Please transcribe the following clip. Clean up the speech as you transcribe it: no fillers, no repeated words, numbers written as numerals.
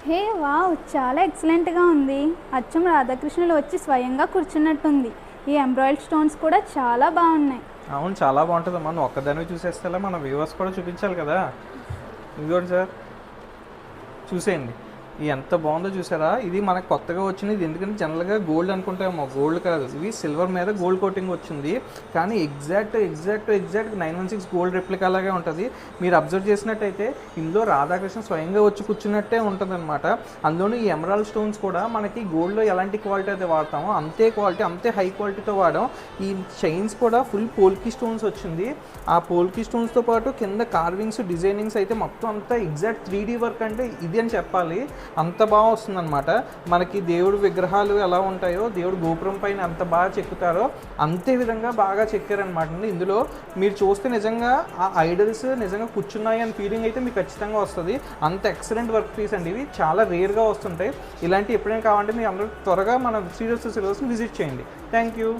హే wow, చాలా ఎక్సలెంట్గా ఉంది. అచ్చం రాధాకృష్ణులు వచ్చి స్వయంగా కూర్చున్నట్టుంది. ఈ ఎంబ్రాయిడ్ స్టోన్స్ కూడా చాలా బాగున్నాయి. అవును, చాలా బాగుంటుంది. మనం ఒక్కదాన్ని చూసేస్తే మన వ్యూవర్స్ కూడా చూపించాలి కదా. ఇదిగోండి సార్, చూసేయండి. ఇది ఎంత బాగుందో చూసారా. ఇది మనకు కొత్తగా వచ్చింది. ఇది ఎందుకంటే జనరల్గా గోల్డ్ అనుకుంటామో, గోల్డ్ కాదు. ఇవి సిల్వర్ మీద గోల్డ్ కోటింగ్ వచ్చింది. కానీ ఎగ్జాక్ట్ 916 గోల్డ్ రెప్లికా లాగే ఉంటుంది. మీరు అబ్జర్వ్ చేసినట్టయితే ఇందులో రాధాకృష్ణ స్వయంగా వచ్చి కూర్చున్నట్టే ఉంటుంది అనమాట. అందులోని ఈ ఎమరాల్డ్ స్టోన్స్ కూడా మనకి గోల్డ్లో ఎలాంటి క్వాలిటీ అయితే వాడతామో అంతే క్వాలిటీ, అంతే హై క్వాలిటీతో వాడాం. ఈ చైన్స్ కూడా ఫుల్ పోల్కీ స్టోన్స్ వచ్చింది. ఆ పోల్కీ స్టోన్స్తో పాటు కింద కార్వింగ్స్, డిజైనింగ్స్ అయితే మొత్తం అంతా ఎగ్జాక్ట్ 3D వర్క్ అంటే ఇది అని చెప్పాలి. అంత బాగా వస్తుందన్నమాట. మనకి దేవుడు విగ్రహాలు ఎలా ఉంటాయో, దేవుడు గోపురం పైన అంత బాగా చెక్కుతారో అంతే విధంగా బాగా చెక్కారనమాట. ఇందులో మీరు చూస్తే నిజంగా ఆ ఐడల్స్ నిజంగా కూర్చున్నాయి అని ఫీలింగ్ అయితే మీకు ఖచ్చితంగా వస్తుంది. అంత ఎక్సలెంట్ వర్క్ పీస్ అండి. ఇవి చాలా రేర్గా వస్తుంటాయి. ఇలాంటి ఎప్పుడైనా కావాలంటే మీరు అందరూ త్వరగా మన శ్రీ రస్తు సిల్వర్స్ని విజిట్ చేయండి. Thank you.